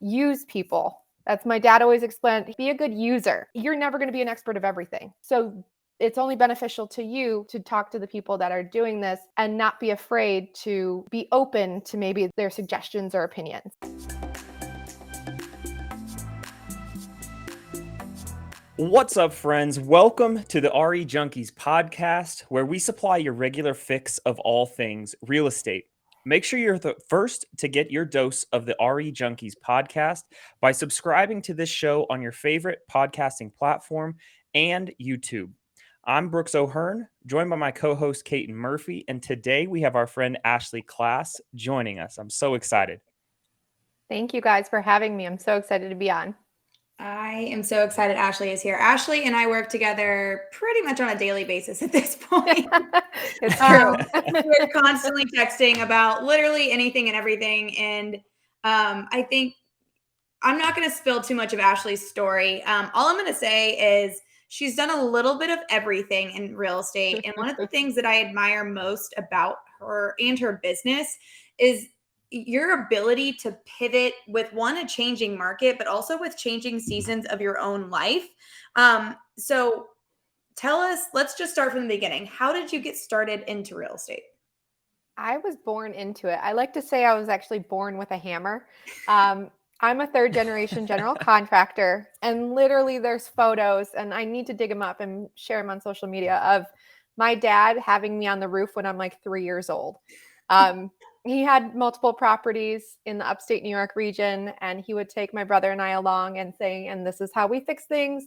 use people. That's my dad always explained, be a good user. You're never going to be an expert of everything. So it's only beneficial to you to talk to the people that are doing this and not be afraid to be open to maybe their suggestions or opinions. What's up, friends? Welcome to the RE Junkies podcast, where we supply your regular fix of all things real estate. Make sure you're the first to get your dose of the RE Junkies podcast by subscribing to this show on your favorite podcasting platform and YouTube. I'm Brooks O'Hearn, joined by my co-host Kaiten Murphy, and today we have our friend Ashley Klass joining us. I'm so excited. Thank you guys for having me. I'm so excited to be on. I am so excited Ashley is here. Ashley and I work together pretty much on a daily basis at this point. It's true. We're constantly texting about literally anything and everything. And I think I'm not going to spill too much of Ashley's story. All I'm going to say is she's done a little bit of everything in real estate. And one of the things that I admire most about her and her business is your ability to pivot with a changing market, but also with changing seasons of your own life. So tell us, let's just start from the beginning. How did you get started into real estate? I was born into it. I like to say I was actually born with a hammer. I'm a third generation general contractor, and literally there's photos, and I need to dig them up and share them on social media, of my dad having me on the roof when I'm like 3 years old. He had multiple properties in the upstate New York region, and he would take my brother and I along and say, and this is how we fix things.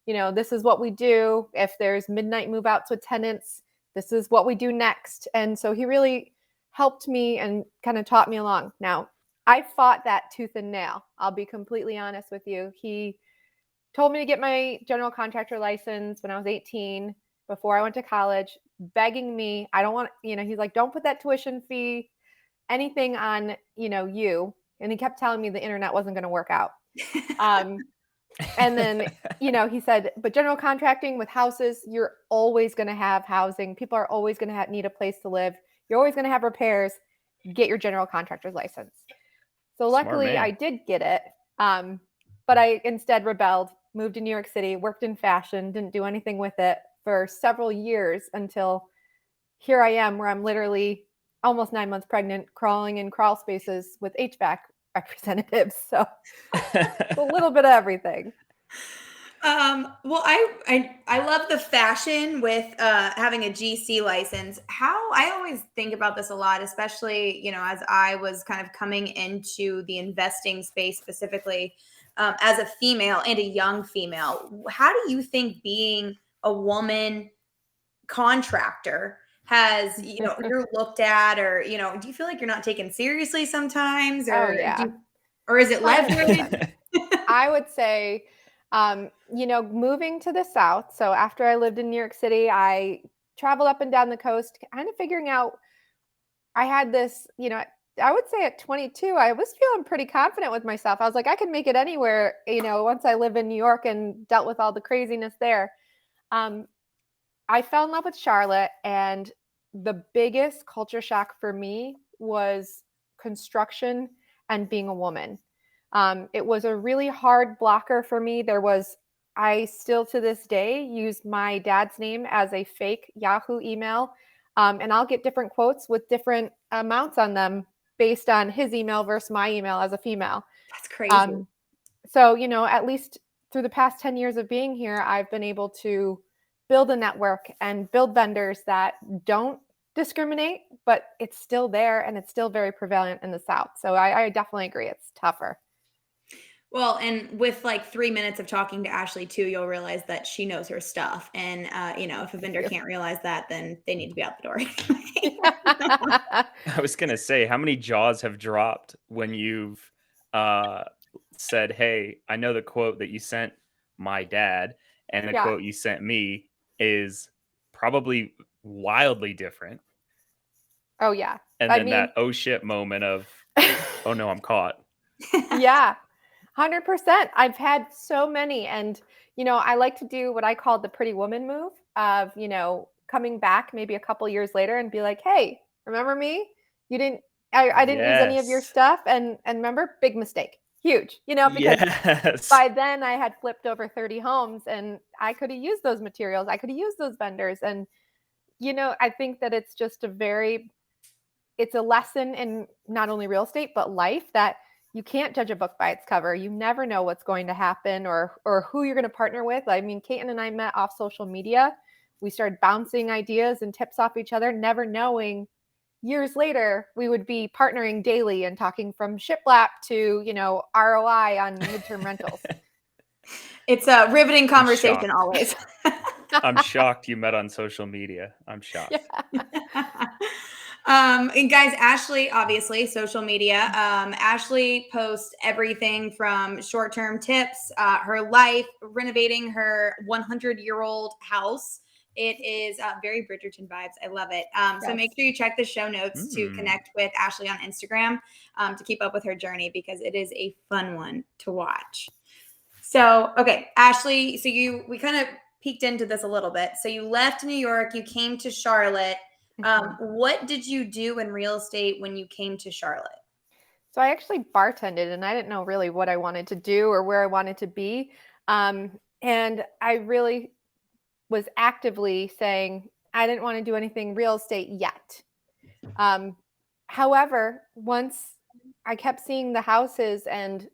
You know, this is what we do. If there's midnight move outs with tenants, this is what we do next. And so he really helped me and kind of taught me along. Now, I fought that tooth and nail. I'll be completely honest with you. He told me to get my general contractor license when I was 18, before I went to college, begging me. I don't want, he's like, don't put that tuition fee, anything on, you. And he kept telling me the internet wasn't going to work out. And then, he said, but general contracting with houses, you're always going to have housing. People are always going to need a place to live. You're always going to have repairs. Get your general contractor's license. So luckily I did get it. But I instead rebelled, moved to New York City, worked in fashion, didn't do anything with it for several years until here I am, where I'm literally almost 9 months pregnant, crawling in crawl spaces with HVAC representatives. So a little bit of everything. Well, I love the fashion with having a GC license. I always think about this a lot, especially, as I was kind of coming into the investing space specifically as a female and a young female. How do you think being a woman contractor has, you're looked at, or, do you feel like you're not taken seriously sometimes, or, or is it leverage? I would say, moving to the South. So after I lived in New York City, I traveled up and down the coast, kind of figuring out, I had this, I would say at 22, I was feeling pretty confident with myself. I was like, I could make it anywhere, once I live in New York and dealt with all the craziness there. I fell in love with Charlotte, and the biggest culture shock for me was construction and being a woman. It was a really hard blocker for me. I still to this day use my dad's name as a fake Yahoo email, and I'll get different quotes with different amounts on them based on his email versus my email as a female. That's crazy. So, at least through the past 10 years of being here, I've been able to build a network and build vendors that don't discriminate, but it's still there and it's still very prevalent in the South. So I definitely agree. It's tougher. Well, and with like 3 minutes of talking to Ashley too, you'll realize that she knows her stuff. And, if a vendor can't realize that, then they need to be out the door. I was going to say, how many jaws have dropped when you've said, hey, I know the quote that you sent my dad and the quote you sent me is probably wildly different. Oh, yeah. And then that oh shit moment of, oh no, I'm caught. Yeah, 100%. I've had so many. And, I like to do what I call the pretty woman move of, coming back maybe a couple years later and be like, hey, remember me? I didn't use any of your stuff. And remember, big mistake, huge, because Yes. by then I had flipped over 30 homes and I could have used those materials. I could have used those vendors. And, I think that it's just it's a lesson in not only real estate, but life, that you can't judge a book by its cover. You never know what's going to happen or who you're going to partner with. I mean, Caitlin and I met off social media. We started bouncing ideas and tips off each other, never knowing years later we would be partnering daily and talking from shiplap to, ROI on midterm rentals. It's a riveting conversation always. I'm shocked you met on social media. I'm shocked. Yeah. And guys, Ashley, obviously social media. Ashley posts everything from short-term tips, her life, renovating her 100-year-old house. It is very Bridgerton vibes. I love it. So Yes. make sure you check the show notes to connect with Ashley on Instagram to keep up with her journey, because it is a fun one to watch. So, okay, Ashley, so we kind of peeked into this a little bit. So you left New York, you came to Charlotte. What did you do in real estate when you came to Charlotte? So I actually bartended, and I didn't know really what I wanted to do or where I wanted to be. And I really was actively saying I didn't want to do anything real estate yet. However, once I kept seeing the houses and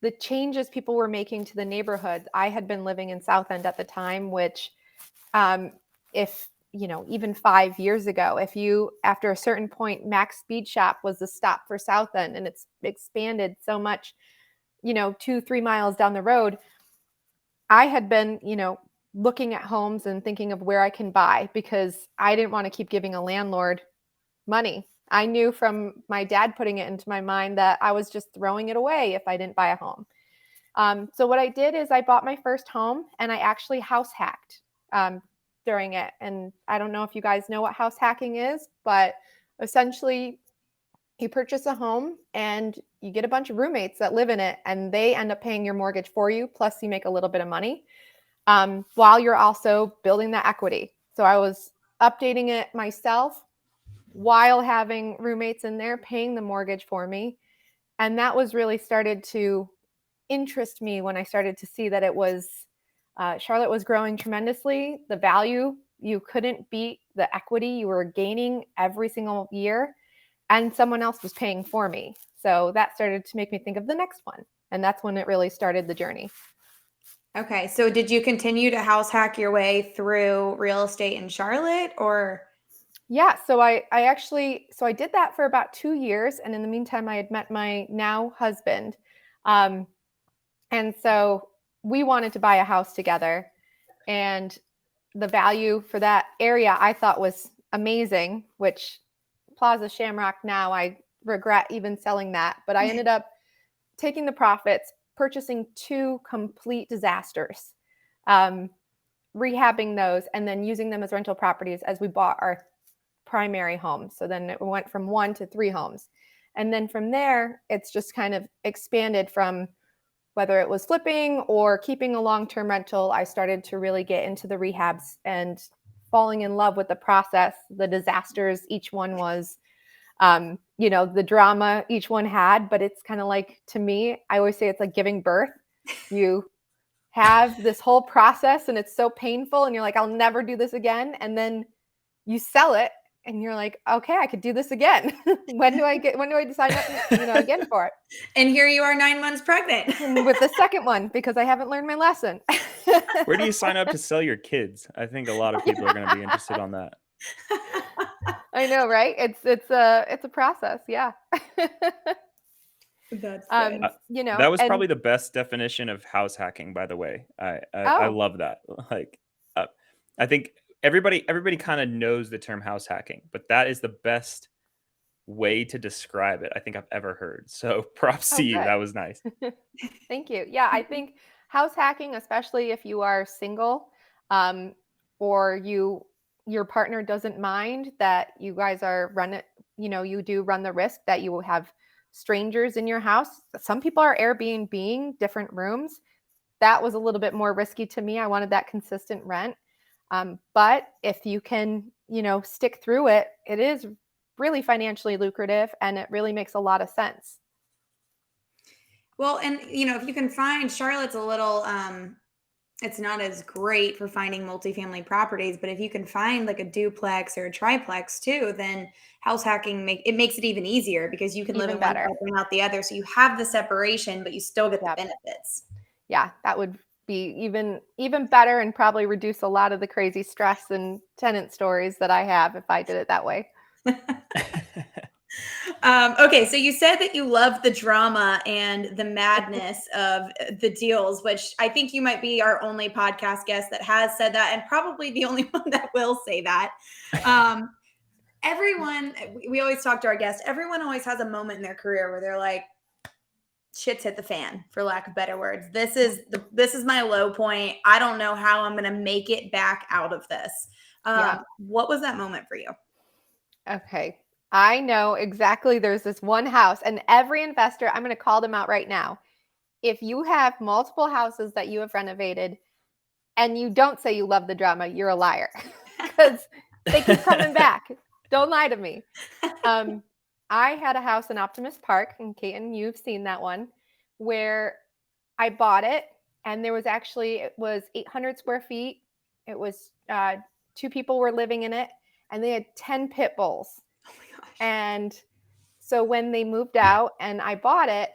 the changes people were making to the neighborhood, I had been living in South End at the time, which if even 5 years ago, after a certain point, Max Speed Shop was the stop for South End, and it's expanded so much, 2-3 miles down the road. I had been, looking at homes and thinking of where I can buy, because I didn't want to keep giving a landlord money. I knew from my dad putting it into my mind that I was just throwing it away if I didn't buy a home. So what I did is I bought my first home, and I actually house hacked during it. And I don't know if you guys know what house hacking is, but essentially you purchase a home and you get a bunch of roommates that live in it, and they end up paying your mortgage for you. Plus you make a little bit of money while you're also building that equity. So I was updating it myself while having roommates in there paying the mortgage for me. And that was really started to interest me when I started to see that it was Charlotte was growing tremendously. The value, you couldn't beat the equity you were gaining every single year, and someone else was paying for me. So that started to make me think of the next one. And that's when it really started the journey. Okay. So did you continue to house hack your way through real estate in Charlotte, or? Yeah. So I did that for about 2 years. And in the meantime, I had met my now husband. And so we wanted to buy a house together, and the value for that area I thought was amazing, which Plaza Shamrock, now I regret even selling that, but I ended up taking the profits, purchasing 2 complete disasters, rehabbing those, and then using them as rental properties as we bought our primary home. So then it went from 1 to 3 homes. And then from there, it's just kind of expanded from whether it was flipping or keeping a long-term rental. I started to really get into the rehabs and falling in love with the process, the disasters each one was, the drama each one had. But it's kind of like, to me, I always say it's like giving birth. You have this whole process and it's so painful, and you're like, I'll never do this again. And then you sell it and you're like, okay, I could do this again. When do I decide again for it? And here you are 9 months pregnant. And with the second one, because I haven't learned my lesson. Where do you sign up to sell your kids? I think a lot of people are going to be interested on that. I know, right? It's a process. Yeah. That's good. That was probably the best definition of house hacking, by the way. I love that. Like, I think everybody kind of knows the term house hacking, but that is the best way to describe it I think I've ever heard. So props to you. Good. That was nice. Thank you. Yeah, I think house hacking, especially if you are single, or your partner doesn't mind that you guys are you do run the risk that you will have strangers in your house. Some people are Airbnb-ing different rooms. That was a little bit more risky to me. I wanted that consistent rent. But if you can, stick through it, it is really financially lucrative, and it really makes a lot of sense. Well, and if you can find Charlotte's a little it's not as great for finding multifamily properties, but if you can find like a duplex or a triplex too, then house hacking makes it even easier because you can live Even in one better. side and out the other. So you have the separation, but you still get the Yep. benefits. Yeah, that would be even better and probably reduce a lot of the crazy stress and tenant stories that I have if I did it that way. Okay, so you said that you love the drama and the madness of the deals, which I think you might be our only podcast guest that has said that, and probably the only one that will say that. Um, everyone, we always talk to our guests, everyone always has a moment in their career where they're like, shit's hit the fan, for lack of better words. This is my low point. I don't know how I'm going to make it back out of this. Yeah. What was that moment for you? Okay. I know exactly. There's this one house, and every investor, I'm going to call them out right now. If you have multiple houses that you have renovated and you don't say you love the drama, you're a liar because they keep coming back. Don't lie to me. I had a house in Optimus Park, and Kaiten, you've seen that one, where I bought it, and it was 800 square feet. It was 2 people were living in it, and they had 10 pit bulls. Oh my gosh. And so when they moved out and I bought it,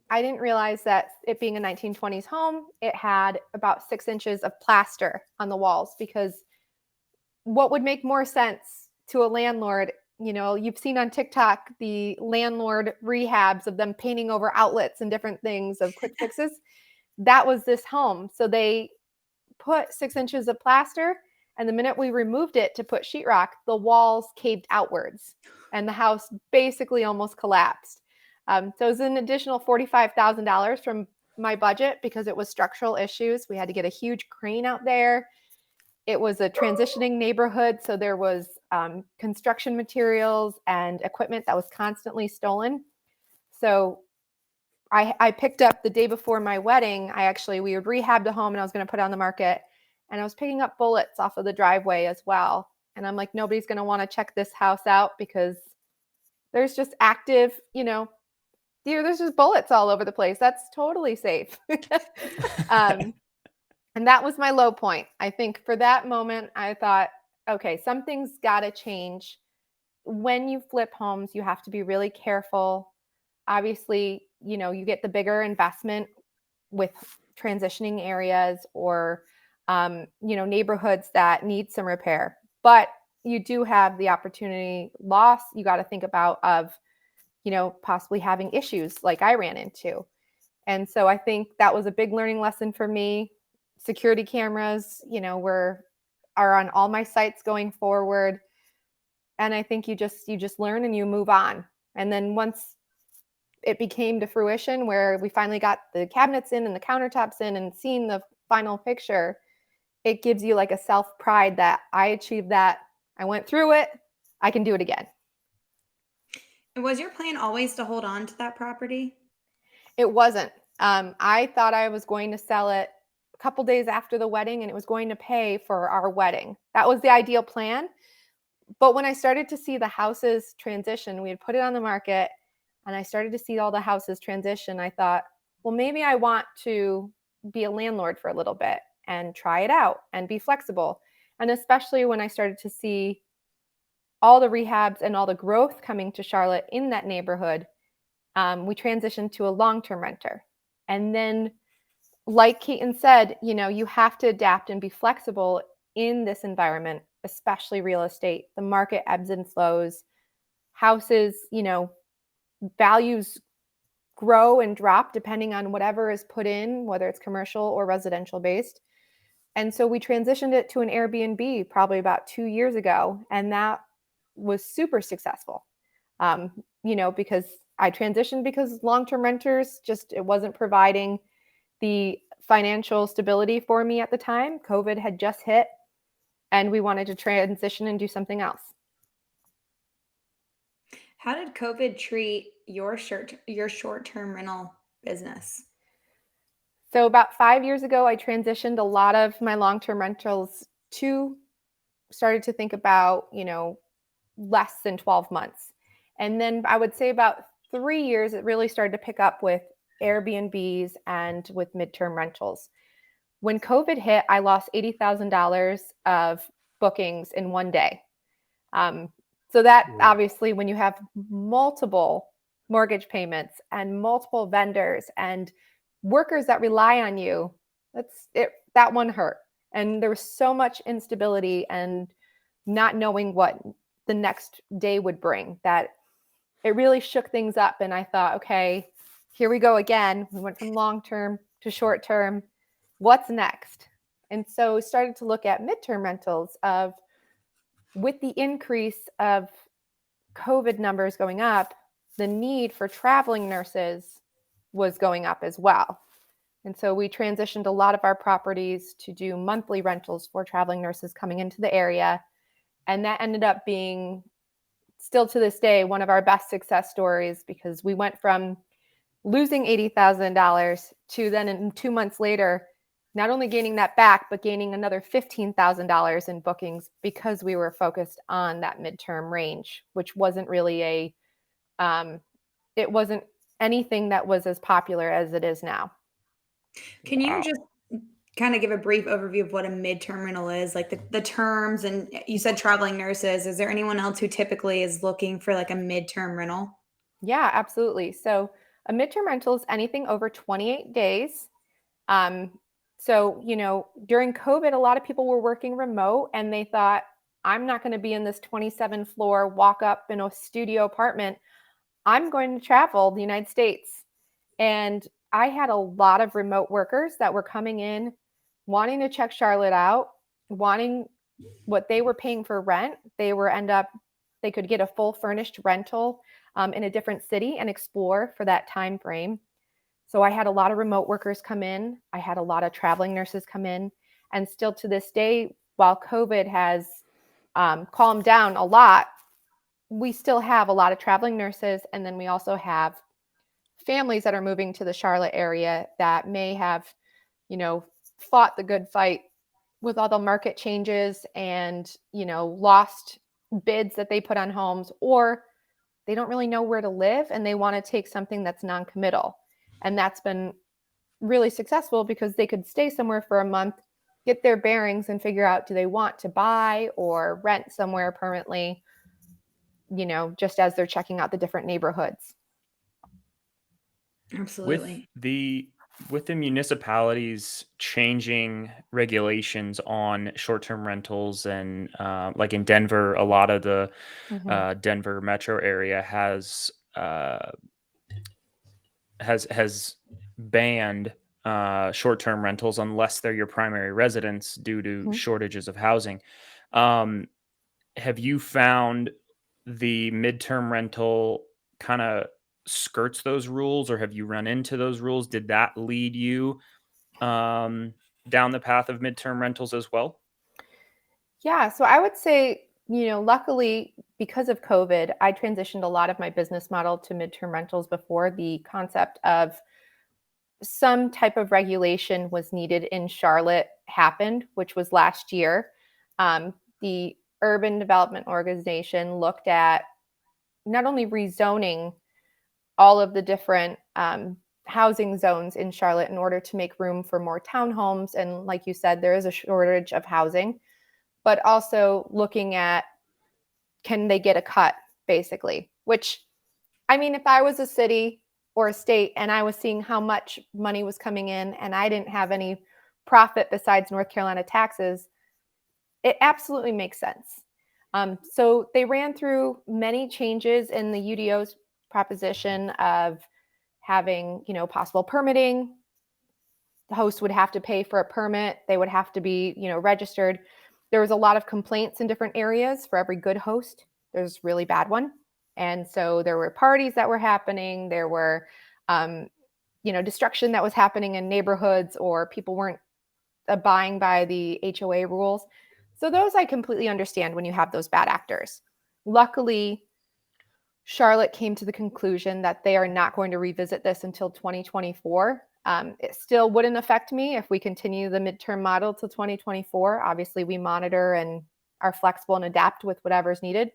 I didn't realize that it being a 1920s home, it had about 6 inches of plaster on the walls, because what would make more sense to a landlord, you've seen on TikTok the landlord rehabs of them painting over outlets and different things of quick fixes. That was this home. So they put 6 inches of plaster, and the minute we removed it to put sheetrock, the walls caved outwards and the house basically almost collapsed. So it was an additional $45,000 from my budget because it was structural issues. We had to get a huge crane out there. It was a transitioning neighborhood, so there was construction materials and equipment that was constantly stolen. So I picked up the day before my wedding. We had rehabbed the home and I was going to put it on the market. And I was picking up bullets off of the driveway as well. And I'm like, nobody's going to want to check this house out because there's just there's just bullets all over the place. That's totally safe. And that was my low point. I think for that moment, I thought, okay, something's got to change. When you flip homes, you have to be really careful. Obviously, you get the bigger investment with transitioning areas or, neighborhoods that need some repair. But you do have the opportunity loss you got to think about of, possibly having issues like I ran into. And so I think that was a big learning lesson for me. Security cameras, are on all my sites going forward. And I think you just learn and you move on. And then once it became to fruition where we finally got the cabinets in and the countertops in and seeing the final picture, it gives you like a self-pride that I achieved that. I went through it. I can do it again. And was your plan always to hold on to that property? It wasn't. I thought I was going to sell it a couple days after the wedding and it was going to pay for our wedding. That was the ideal plan. But when I started to see the houses transition, we had put it on the market and I started to see all the houses transition. I thought, well, maybe I want to be a landlord for a little bit and try it out and be flexible. And especially when I started to see all the rehabs and all the growth coming to Charlotte in that neighborhood, we transitioned to a long-term renter. And then, like Keaton said, you have to adapt and be flexible in this environment, especially real estate. The market ebbs and flows. Houses, values grow and drop depending on whatever is put in, whether it's commercial or residential based. And so we transitioned it to an Airbnb probably about 2 years ago. And that was super successful, because I transitioned because long-term renters it wasn't providing the financial stability for me at the time. COVID had just hit and we wanted to transition and do something else. How did COVID treat your short-term rental business? So about 5 years ago, I transitioned a lot of my long-term rentals started to think about, less than 12 months. And then I would say about 3 years, it really started to pick up with Airbnbs and with midterm rentals. When COVID hit, I lost $80,000 of bookings in one day. So that obviously, when you have multiple mortgage payments and multiple vendors and workers that rely on you, that one hurt. And there was so much instability and not knowing what the next day would bring that it really shook things up. And I thought, okay, here we go again. We went from long term to short term. What's next? And so started to look at midterm rentals with the increase of COVID numbers going up, the need for traveling nurses was going up as well. And so we transitioned a lot of our properties to do monthly rentals for traveling nurses coming into the area. And that ended up being, still to this day, one of our best success stories, because we went from losing $80,000 to then in 2 months later, not only gaining that back, but gaining another $15,000 in bookings because we were focused on that midterm range, which wasn't really it wasn't anything that was as popular as it is now. Can you just kind of give a brief overview of what a midterm rental is, like the terms? And you said traveling nurses. Is there anyone else who typically is looking for like a midterm rental? Yeah, absolutely. So a midterm rental is anything over 28 days. So, during COVID, a lot of people were working remote and they thought, I'm not going to be in this 27 floor walk up in a studio apartment. I'm going to travel the United States. And I had a lot of remote workers that were coming in, wanting to check Charlotte out, wanting what they were paying for rent. They could get a full furnished rental in a different city and explore for that time frame. So I had a lot of remote workers come in. I had a lot of traveling nurses come in. And still to this day, while COVID has calmed down a lot, we still have a lot of traveling nurses. And then we also have families that are moving to the Charlotte area that may have, fought the good fight with all the market changes and, lost bids that they put on homes, or they don't really know where to live and they want to take something that's non-committal. And that's been really successful because they could stay somewhere for a month, get their bearings and figure out, do they want to buy or rent somewhere permanently, just as they're checking out the different neighborhoods. Absolutely. With the municipalities changing regulations on short-term rentals and like in Denver, a lot of the Denver metro area has banned short-term rentals unless they're your primary residence due to shortages of housing. Have you found the midterm rental kind of skirts those rules, or have you run into those rules? Did that lead you down the path of midterm rentals as well? Yeah, so I would say, luckily because of COVID, I transitioned a lot of my business model to midterm rentals before the concept of some type of regulation was needed in Charlotte happened, which was last year. The Urban Development Organization looked at not only rezoning all of the different housing zones in Charlotte in order to make room for more townhomes. And like you said, there is a shortage of housing, but also looking at, can they get a cut, basically? Which, I mean, if I was a city or a state and I was seeing how much money was coming in and I didn't have any profit besides North Carolina taxes, it absolutely makes sense. So they ran through many changes in the UDO's proposition of having, possible permitting. The host would have to pay for a permit. They would have to be, registered. There was a lot of complaints in different areas. For every good host, there's a really bad one. And so there were parties that were happening. There were, destruction that was happening in neighborhoods, or people weren't abiding by the HOA rules. So those I completely understand when you have those bad actors. Luckily, Charlotte came to the conclusion that they are not going to revisit this until 2024. It still wouldn't affect me if we continue the midterm model till 2024. Obviously, we monitor and are flexible and adapt with whatever's needed.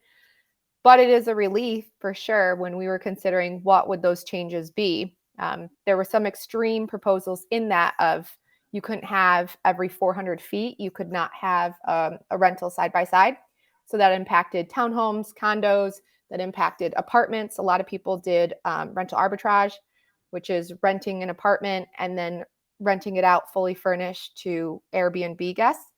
But it is a relief for sure when we were considering what would those changes be. There were some extreme proposals in that of you couldn't have every 400 feet, you could not have a rental side by side. So that impacted townhomes, condos, that impacted apartments. A lot of people did rental arbitrage, which is renting an apartment and then renting it out fully furnished to Airbnb guests.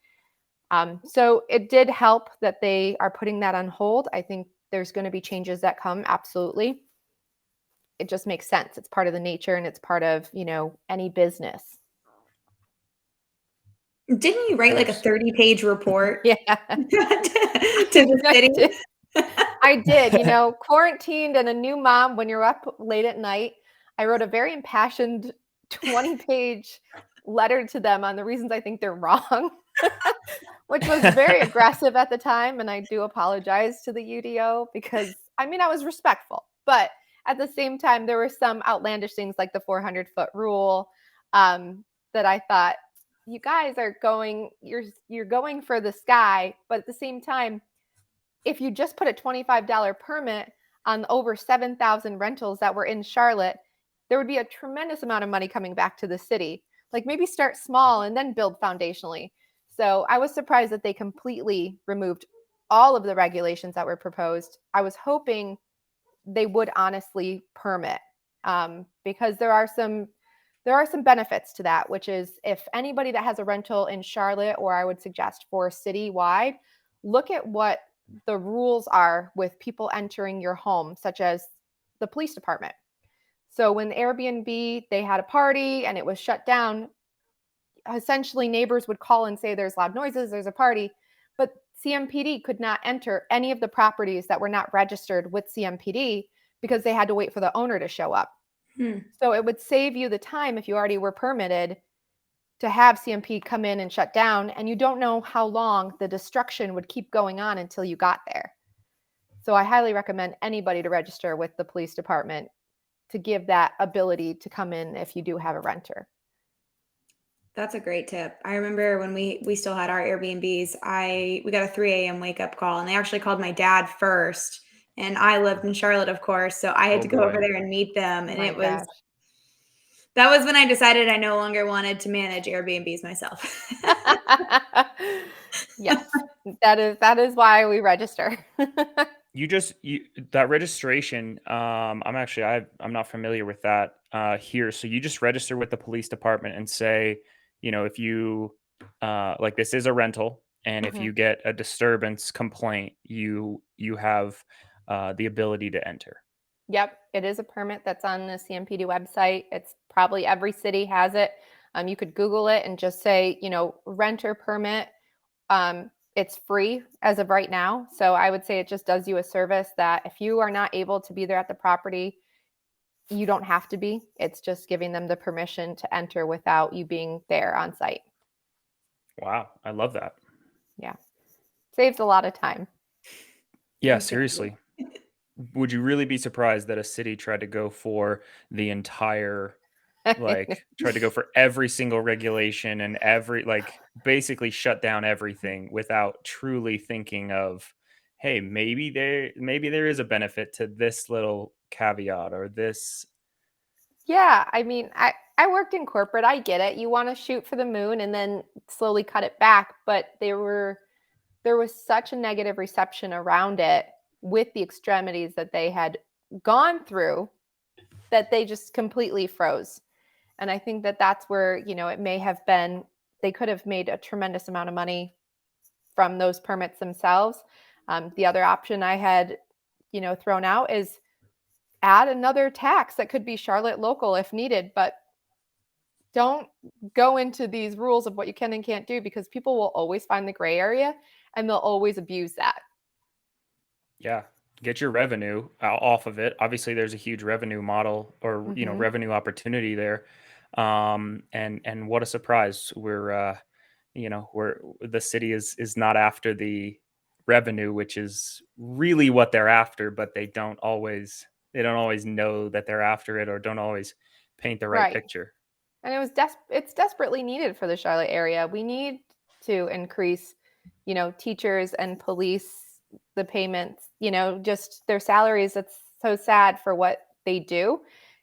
So it did help that they are putting that on hold. I think there's going to be changes that come, absolutely. It just makes sense. It's part of the nature and it's part of, any business. Didn't you write like a 30-page report Yeah. to the city? I did, quarantined and a new mom when you're up late at night. I wrote a very impassioned 20-page letter to them on the reasons I think they're wrong, which was very aggressive at the time. And I do apologize to the UDO because, I was respectful. But at the same time, there were some outlandish things like the 400-foot rule that I thought, you guys are you're going for the sky. But at the same time, if you just put a $25 permit on over 7,000 rentals that were in Charlotte, there would be a tremendous amount of money coming back to the city. Like maybe start small and then build foundationally. So I was surprised that they completely removed all of the regulations that were proposed. I was hoping they would honestly permit because there are some benefits to that, which is if anybody that has a rental in Charlotte, or I would suggest for citywide, look at what the rules are with people entering your home, such as the police department. So when Airbnb, they had a party and it was shut down, essentially neighbors would call and say there's loud noises, there's a party, but CMPD could not enter any of the properties that were not registered with CMPD because they had to wait for the owner to show up. So it would save you the time if you already were permitted to have CMP come in and shut down, and you don't know how long the destruction would keep going on until you got there. So I highly recommend anybody to register with the police department to give that ability to come in if you do have a renter. That's a great tip. I remember when we still had our Airbnbs, we got a 3 a.m. wake up call, and they actually called my dad first. And I lived in Charlotte, of course, so I had to go over there and meet them. And that was when I decided I no longer wanted to manage Airbnbs myself. Yes, that is why we register. That registration, I'm not familiar with that here. So you just register with the police department and say, if you like this is a rental, and if you get a disturbance complaint, you have the ability to enter. Yep, it is a permit that's on the CMPD website. It's probably every city has it. You could Google it and just say, renter permit. It's free as of right now. So I would say it just does you a service that if you are not able to be there at the property, you don't have to be. It's just giving them the permission to enter without you being there on site. Wow, I love that. Yeah. Saves a lot of time. Yeah, seriously. Would you really be surprised that a city tried to go for the entire, tried to go for every single regulation and basically shut down everything without truly thinking of, hey, maybe there is a benefit to this little caveat or this. Yeah, I worked in corporate. I get it. You want to shoot for the moon and then slowly cut it back, but there was such a negative reception around it with the extremities that they had gone through that they just completely froze. And I think that that's where, it may have been, they could have made a tremendous amount of money from those permits themselves. The other option I had, thrown out is add another tax that could be Charlotte local if needed, but don't go into these rules of what you can and can't do because people will always find the gray area and they'll always abuse that. Yeah. Get your revenue off of it. Obviously there's a huge revenue model or, revenue opportunity there. And what a surprise. We're the city is not after the revenue, which is really what they're after, but they don't always know that they're after it or don't always paint the right picture. And it's desperately needed for the Charlotte area. We need to increase, teachers and police, the payments, just their salaries. It's so sad for what they do.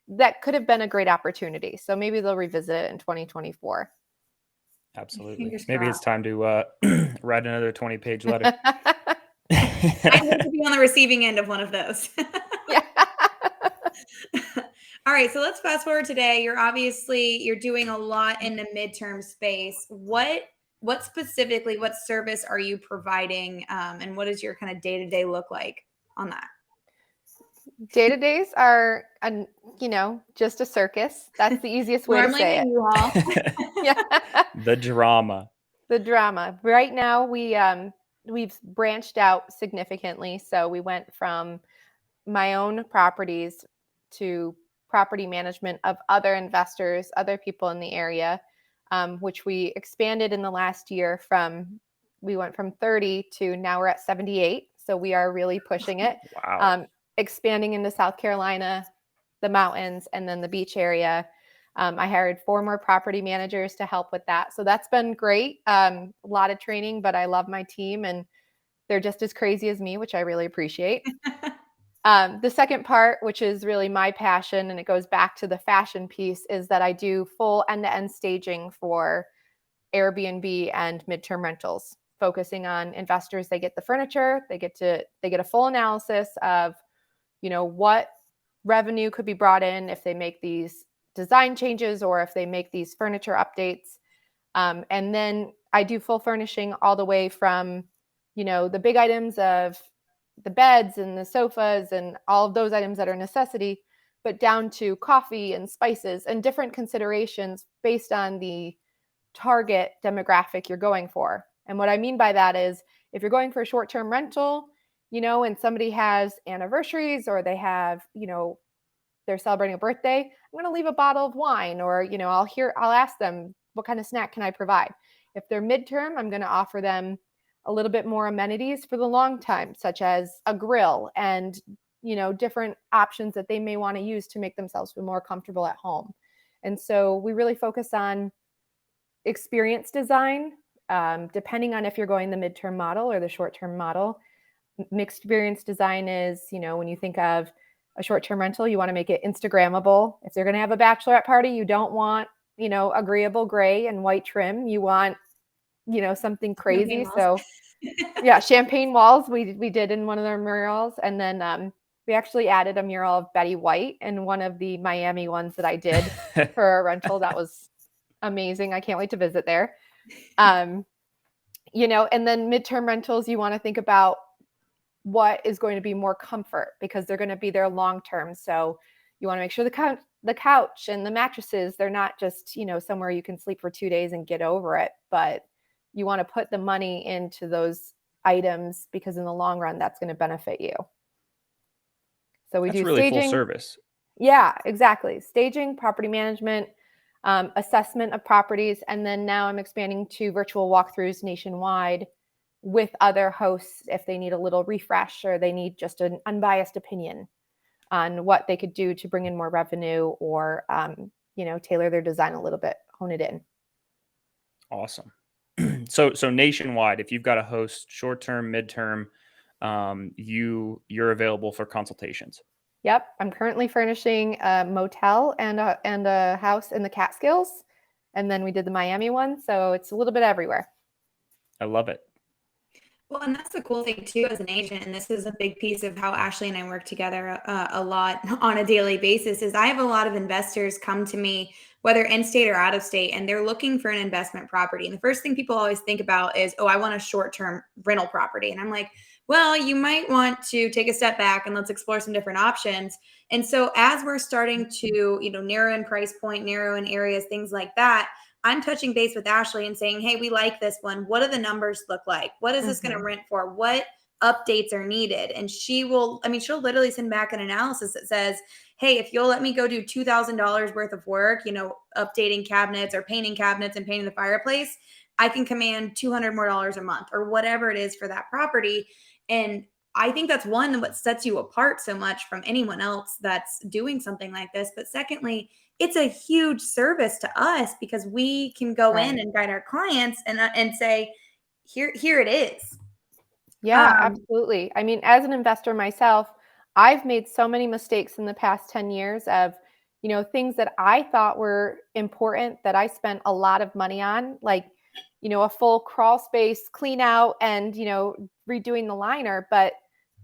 that could have been a great opportunity. So maybe they'll revisit it in 2024. Absolutely. Fingers Maybe it's crossed. time to write another 20-page letter. I hope to be on the receiving end of one of those. Yeah. All right, so let's fast forward today. You're doing a lot in the midterm space. What specifically, what service are you providing, and what does your kind of day-to-day look like on that? Day-to-days are, just a circus. That's the easiest way to Normally say a it. U-Haul. Yeah. The drama. The drama. Right now, we've branched out significantly. So we went from my own properties to property management of other investors, other people in the area, which we expanded in the last year. We went from 30 to now we're at 78. So we are really pushing it. Wow. Expanding into South Carolina, the mountains, and then the beach area. I hired 4 more property managers to help with that. So that's been great. A lot of training, but I love my team and they're just as crazy as me, which I really appreciate. The second part, which is really my passion, and it goes back to the fashion piece, is that I do full end-to-end staging for Airbnb and midterm rentals, focusing on investors. They get the furniture, they get a full analysis of, what revenue could be brought in if they make these design changes or if they make these furniture updates. And then I do full furnishing all the way from, the big items of the beds and the sofas and all of those items that are a necessity, but down to coffee and spices and different considerations based on the target demographic you're going for. And what I mean by that is if you're going for a short-term rental, and somebody has anniversaries or they have, they're celebrating a birthday, I'm going to leave a bottle of wine or, I'll ask them, what kind of snack can I provide? If they're midterm, I'm going to offer them a little bit more amenities for the long time, such as a grill and, different options that they may want to use to make themselves feel more comfortable at home. And so we really focus on experience design, depending on if you're going the midterm model or the short-term model. Mixed experience design is, when you think of a short-term rental, you want to make it Instagrammable. If they're going to have a bachelorette party, you don't want, agreeable gray and white trim. You want, something crazy. So yeah, champagne walls we did in one of their murals. And then we actually added a mural of Betty White in one of the Miami ones that I did for a rental. That was amazing. I can't wait to visit there. And then midterm rentals, you want to think about what is going to be more comfort because they're going to be there long term. So you want to make sure the couch and the mattresses, they're not just, somewhere you can sleep for 2 days and get over it, but you want to put the money into those items because in the long run, that's going to benefit you. So we That's do really staging. full service. Yeah, exactly. Staging, property management, assessment of properties. And then now I'm expanding to virtual walkthroughs nationwide with other hosts if they need a little refresh or they need just an unbiased opinion on what they could do to bring in more revenue or, tailor their design a little bit, hone it in. Awesome. So nationwide, if you've got a host, short-term, midterm, you're available for consultations. Yep. I'm currently furnishing a motel and a house in the Catskills. And then we did the Miami one. So it's a little bit everywhere. I love it. Well, and that's the cool thing too as an agent, and this is a big piece of how Ashley and I work together a lot on a daily basis, is I have a lot of investors come to me, whether in state or out of state, and they're looking for an investment property. And the first thing people always think about is, oh, I want a short-term rental property. And I'm like, well, you might want to take a step back and let's explore some different options. And so as we're starting to, narrow in price point, narrow in areas, things like that, I'm touching base with Ashley and saying, hey, we like this one. What do the numbers look like? What is this going to rent for? What updates are needed? And she'll literally send back an analysis that says, hey, if you'll let me go do $2,000 worth of work, updating cabinets or painting cabinets and painting the fireplace, I can command $200 more a month or whatever it is for that property. And I think that's one, what sets you apart so much from anyone else that's doing something like this. But secondly, it's a huge service to us because we can go in and guide our clients and say, here it is. Yeah, absolutely. I mean, as an investor myself, I've made so many mistakes in the past 10 years of, things that I thought were important that I spent a lot of money on, like, a full crawl space clean out and, redoing the liner. But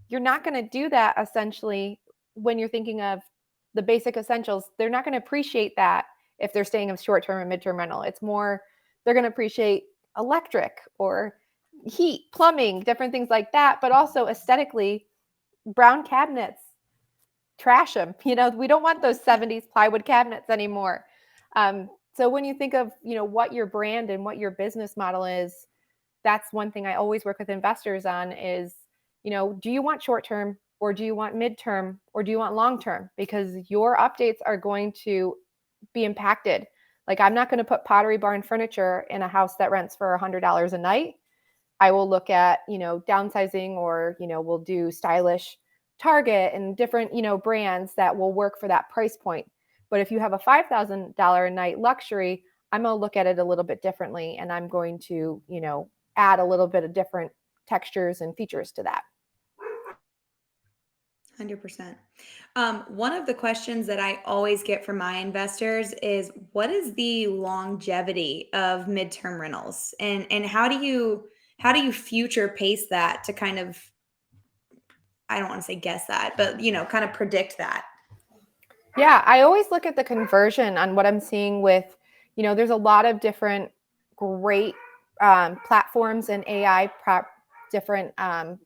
you're not going to do that essentially when you're thinking of the basic essentials. They're not going to appreciate that if they're staying in short-term and midterm rental. It's more, they're going to appreciate electric or heat, plumbing, different things like that. But also aesthetically, brown cabinets, trash them. We don't want those 70s plywood cabinets anymore. So when you think of, what your brand and what your business model is, that's one thing I always work with investors on is, do you want short-term or do you want midterm or do you want long-term? Because your updates are going to be impacted. Like, I'm not going to put Pottery Barn furniture in a house that rents for $100 a night. I will look at, downsizing, or, we'll do stylish Target and different, brands that will work for that price point. But if you have a $5,000 a night luxury, I'm going to look at it a little bit differently. And I'm going to, add a little bit of different textures and features to that. 100%. One of the questions that I always get from my investors is, what is the longevity of midterm rentals, and how do you future pace that to kind of, I don't want to say guess that, but kind of predict that? Yeah, I always look at the conversion on what I'm seeing with, there's a lot of different great platforms and AI different, I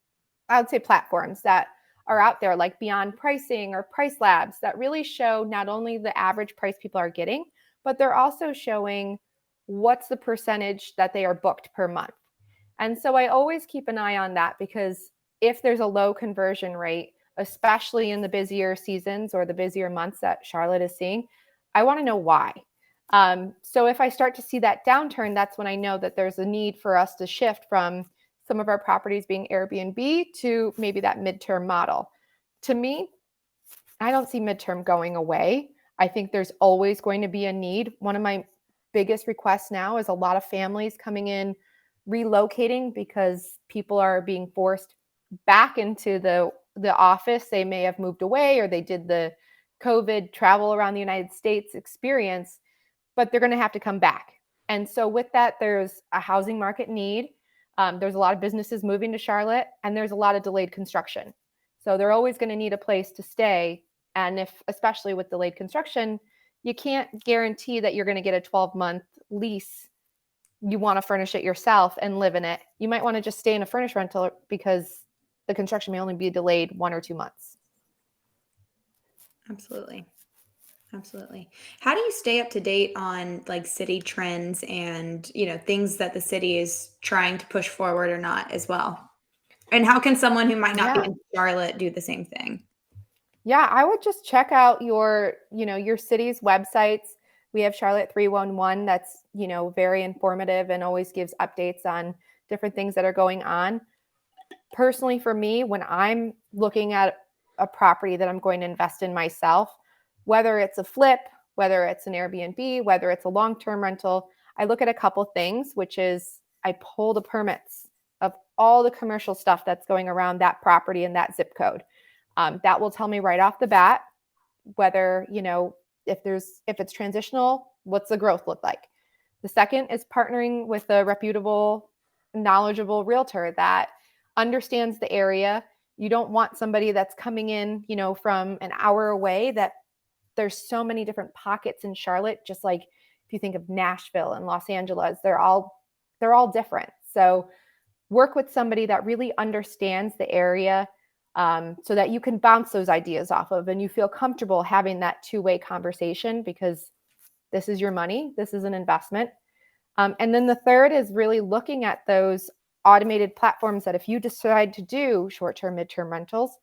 would say, platforms that are out there, like Beyond Pricing or Price Labs, that really show not only the average price people are getting, but they're also showing what's the percentage that they are booked per month. And so I always keep an eye on that, because if there's a low conversion rate, especially in the busier seasons or the busier months that Charlotte is seeing, I want to know why. So if I start to see that downturn, that's when I know that there's a need for us to shift from some of our properties being Airbnb to maybe that midterm model. To me, I don't see midterm going away. I think there's always going to be a need. One of my biggest requests now is a lot of families coming in, relocating, because people are being forced back into the office. They may have moved away, or they did the COVID travel around the United States experience, but they're going to have to come back. And so with that, there's a housing market need. There's a lot of businesses moving to Charlotte, and there's a lot of delayed construction. So they're always going to need a place to stay. And especially with delayed construction, you can't guarantee that you're going to get a 12-month lease. You want to furnish it yourself and live in it. You might want to just stay in a furnished rental because the construction may only be delayed 1 or 2 months. Absolutely. How do you stay up to date on like city trends and, things that the city is trying to push forward or not as well? And how can someone who might not be in Charlotte do the same thing? Yeah, I would just check out your city's websites. We have Charlotte 311 that's, very informative and always gives updates on different things that are going on. Personally, for me, when I'm looking at a property that I'm going to invest in myself, whether it's a flip, whether it's an Airbnb, whether it's a long-term rental, I look at a couple things, which is I pull the permits of all the commercial stuff that's going around that property and that zip code. That will tell me right off the bat whether, if it's transitional, what's the growth look like. The second is partnering with a reputable, knowledgeable realtor that understands the area. You don't want somebody that's coming in, from an hour away. That there's so many different pockets in Charlotte, just like if you think of Nashville and Los Angeles, they're all different. So work with somebody that really understands the area, so that you can bounce those ideas off of and you feel comfortable having that two-way conversation, because this is your money. This is an investment. And then the third is really looking at those automated platforms that if you decide to do short-term, midterm rentals,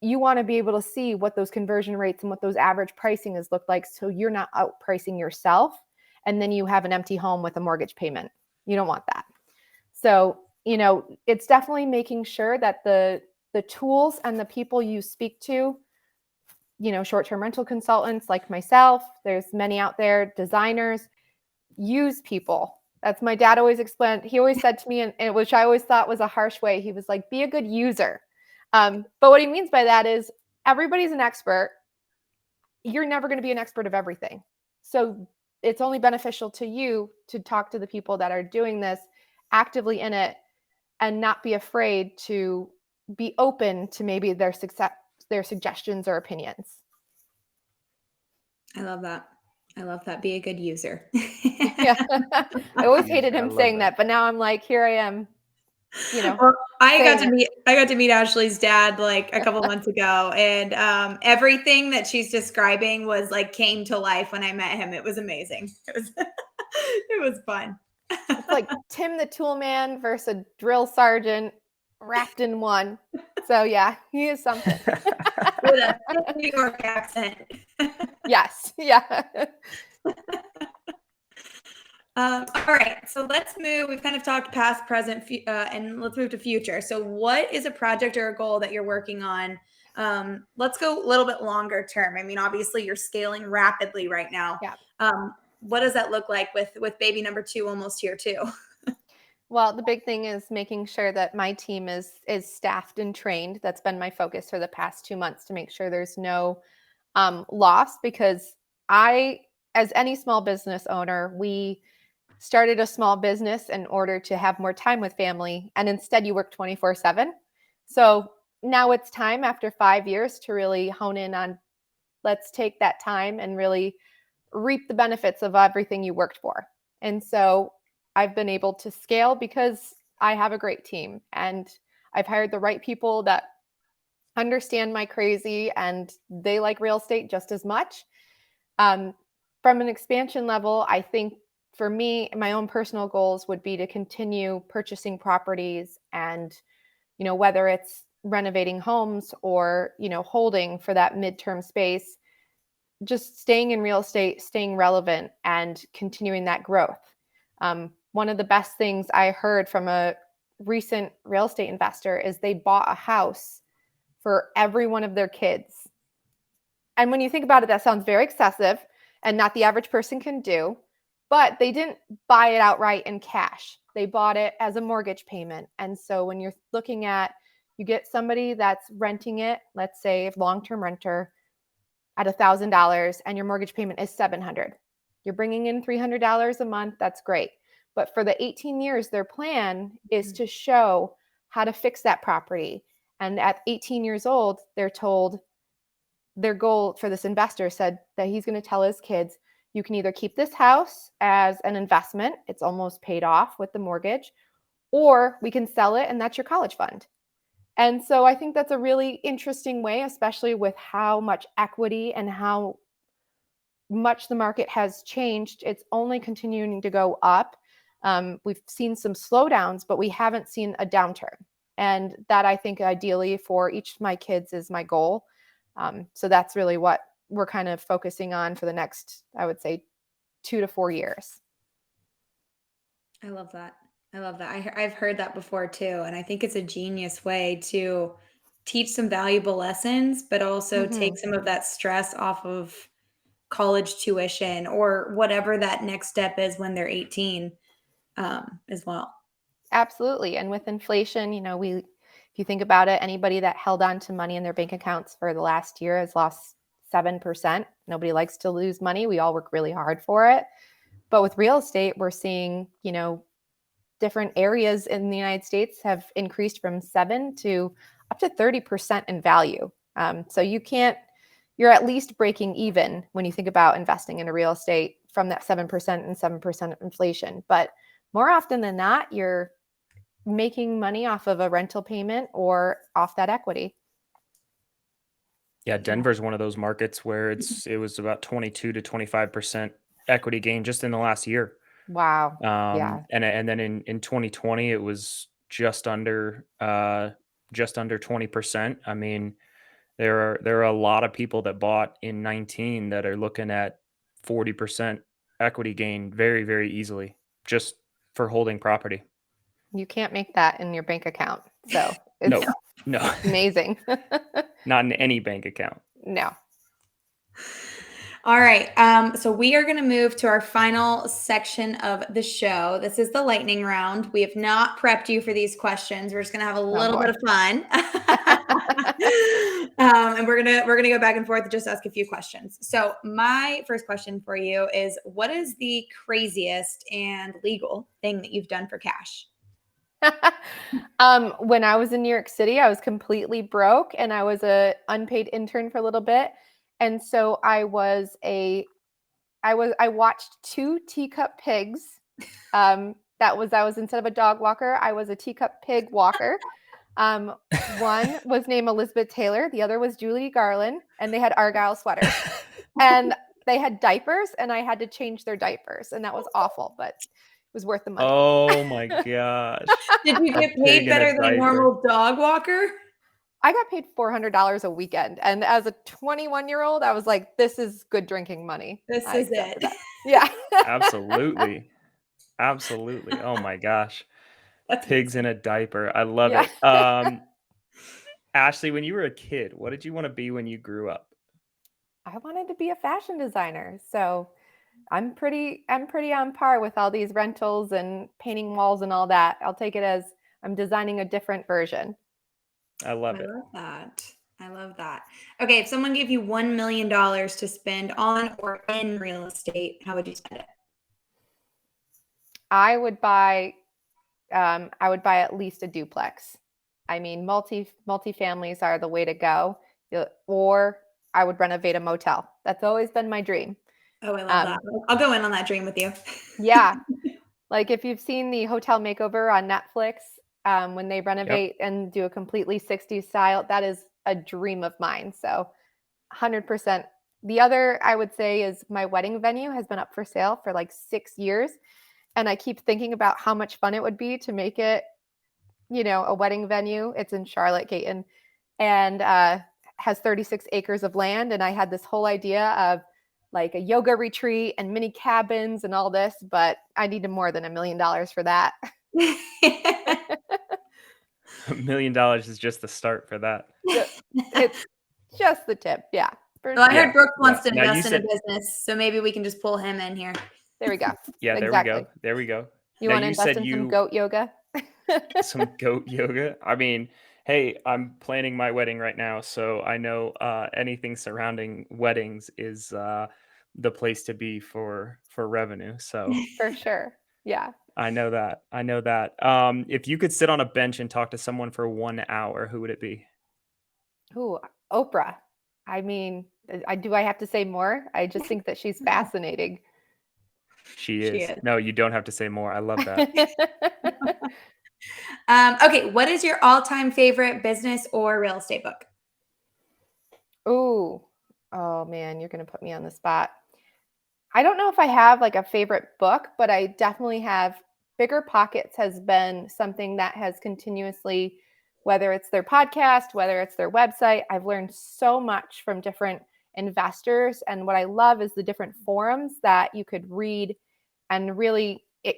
you want to be able to see what those conversion rates and what those average pricing is look like, so you're not outpricing yourself and then you have an empty home with a mortgage payment. You don't want that. So, it's definitely making sure that the tools and the people you speak to, short-term rental consultants like myself, there's many out there, designers, use people. That's my dad always explained. He always said to me, and which I always thought was a harsh way, he was like, be a good user. But what he means by that is everybody's an expert. you're never going to be an expert of everything. So it's only beneficial to you to talk to the people that are doing this actively in it and not be afraid to be open to maybe their suggestions or opinions. I love that. I love that. Be a good user. Yeah. I always hated I him love saying that. that, but now I'm like, here I am, Well, I got saying to meet Ashley's dad like a couple months ago, and everything that she's describing was like came to life when I met him. It was amazing. It was fun. it's like Tim the Tool Man versus a drill sergeant wrapped in one. So yeah, he is something. With a thick New York accent. Yes. Yeah. All right, so let's move. We've kind of talked past, present, and let's move to future. So, what is a project or a goal that you're working on? Let's go a little bit longer term. I mean, obviously, you're scaling rapidly right now. Yeah. What does that look like with baby number 2 almost here too? Well, the big thing is making sure that my team is staffed and trained. That's been my focus for the past 2 months to make sure there's no loss, because as any small business owner, we started a small business in order to have more time with family, and instead you work 24/7. So now it's time after 5 years to really hone in on, let's take that time and really reap the benefits of everything you worked for. And so I've been able to scale because I have a great team and I've hired the right people that understand my crazy and they like real estate just as much. From an expansion level, I think for me, my own personal goals would be to continue purchasing properties and, whether it's renovating homes or, holding for that midterm space, just staying in real estate, staying relevant and continuing that growth. One of the best things I heard from a recent real estate investor is they bought a house for every one of their kids. And when you think about it, that sounds very excessive and not the average person can do, but they didn't buy it outright in cash. They bought it as a mortgage payment. And so when you're looking at, you get somebody that's renting it, let's say long-term renter at $1,000 and your mortgage payment is $700. You're bringing in $300 a month. That's great. But for the 18 years, their plan is to show how to fix that property. And at 18 years old, they're told, their goal for this investor said that he's going to tell his kids, you can either keep this house as an investment, it's almost paid off with the mortgage, or we can sell it and that's your college fund. And so I think that's a really interesting way, especially with how much equity and how much the market has changed. It's only continuing to go up. We've seen some slowdowns, but we haven't seen a downturn. And that, I think, ideally for each of my kids is my goal. So that's really what we're kind of focusing on for the next, I would say, 2 to 4 years. I love that. I've heard that before too. And I think it's a genius way to teach some valuable lessons, but also take some of that stress off of college tuition or whatever that next step is when they're 18 as well. Absolutely. And with inflation, if you think about it, anybody that held on to money in their bank accounts for the last year has lost 7%. Nobody likes to lose money. We all work really hard for it. But with real estate, we're seeing, different areas in the United States have increased from 7 to up to 30% in value. So you're at least breaking even when you think about investing in a real estate from that 7% and 7% inflation. But more often than not, you're making money off of a rental payment or off that equity. Yeah, Denver's one of those markets where it was about 22 to 25% equity gain just in the last year. Wow. Yeah. And then in 2020 it was just under 20%. I mean, there are a lot of people that bought in 19 that are looking at 40% equity gain very, very easily just for holding property. You can't make that in your bank account. So it's No, amazing. not in any bank account. No. All right. So we are going to move to our final section of the show. This is the lightning round. We have not prepped you for these questions. We're just going to have a little bit of fun. And we're gonna go back and forth and just ask a few questions. So my first question for you is, what is the craziest and legal thing that you've done for cash? When I was in New York City, I was completely broke and I was a unpaid intern for a little bit. And so I watched 2 teacup pigs. I was instead of a dog walker, I was a teacup pig walker. One was named Elizabeth Taylor, the other was Julie Garland, and they had Argyle sweaters. And they had diapers, and I had to change their diapers, and that was awful, but it was worth the money. Oh my gosh. Did you A get pig paid in a better than a diaper. normal dog walker? I got paid $400 a weekend, and as a 21-year-old, I was like, "This is good drinking money." This I is accepted it. that. Yeah. Absolutely. Absolutely. Oh my gosh. That's Pigs in a diaper. I love Yeah. it. Ashley, when you were a kid, what did you want to be when you grew up? I wanted to be a fashion designer, so I'm pretty on par with all these rentals and painting walls and all that. I'll take it as I'm designing a different version. I love I it. love that. I love that. Okay, if someone gave you $1 million to spend on or in real estate, how would you spend it? I would buy at least a duplex. I mean, multi-families are the way to go. Or I would renovate a motel. That's always been my dream. Oh, I love that. I'll go in on that dream with you. Yeah. Like if you've seen the hotel makeover on Netflix, when they renovate and do a completely 60s style, that is a dream of mine. So 100%. The other I would say is my wedding venue has been up for sale for like 6 years. And I keep thinking about how much fun it would be to make it, a wedding venue. It's in Charlotte, Caton, and has 36 acres of land. And I had this whole idea of like a yoga retreat and mini cabins and all this, but I needed more than $1 million for that. $1 million is just the start for that. It's just the tip. Yeah. Well, I heard Brooks wants to Now, you invest in a said- business, so maybe we can just pull him in here. There we go. Yeah, Exactly. There we go. You Now, want to you invest said in some goat yoga? some goat yoga. I mean, hey, I'm planning my wedding right now, so I know anything surrounding weddings is the place to be for revenue. So For sure. Yeah. I know that. If you could sit on a bench and talk to someone for 1 hour, who would it be? Ooh, Oprah. I mean, I have to say more? I just think that she's fascinating. She She is. is. No, you don't have to say more. I love that. Okay, what is your all-time favorite business or real estate book? Ooh. Oh man, you're gonna put me on the spot. I don't know if I have like a favorite book, but I definitely have. Bigger Pockets has been something that has continuously, whether it's their podcast, whether it's their website, I've learned so much from different investors. And what I love is the different forums that you could read, and really it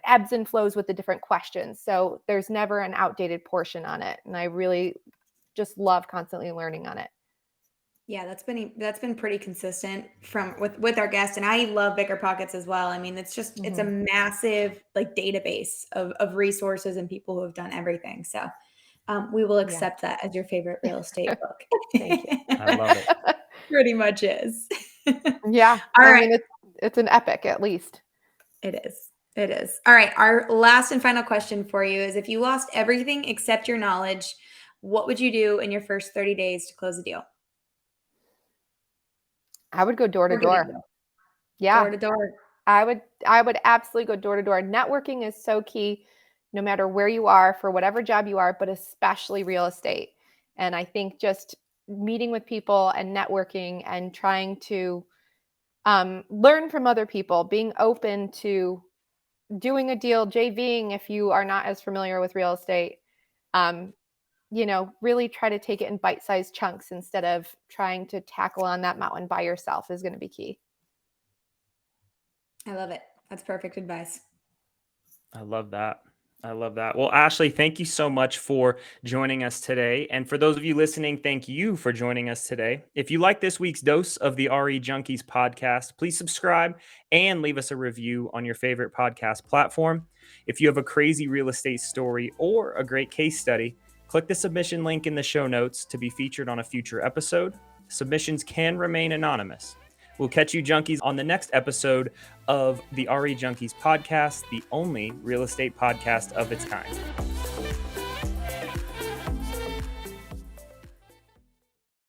ebbs and flows with the different questions. So there's never an outdated portion on it. And I really just love constantly learning on it. Yeah, that's been pretty consistent from with our guests, and I love Bigger Pockets as well. I mean, it's a massive like database of resources and people who have done everything. So we will accept that as your favorite real estate book. Thank you. I love it. Pretty much is. Yeah. All I right. mean, it's an epic at least. It is. It is. All right. Our last and final question for you is, if you lost everything except your knowledge, what would you do in your first 30 days to close a deal? I would go door to Or get a door. deal. Yeah. Door to door. I would absolutely go door to door. Networking is so key, no matter where you are, for whatever job you are, but especially real estate. And I think just meeting with people and networking and trying to learn from other people, being open to doing a deal, JVing if you are not as familiar with real estate. Really try to take it in bite-sized chunks instead of trying to tackle on that mountain by yourself is going to be key. I love it. That's perfect advice. I love that. Well, Ashley, thank you so much for joining us today. And for those of you listening, thank you for joining us today. If you like this week's dose of the RE Junkies podcast, please subscribe and leave us a review on your favorite podcast platform. If you have a crazy real estate story or a great case study, Click the submission link in the show notes to be featured on a future episode. Submissions can remain anonymous. We'll catch you junkies on the next episode of the RE Junkies podcast, the only real estate podcast of its kind.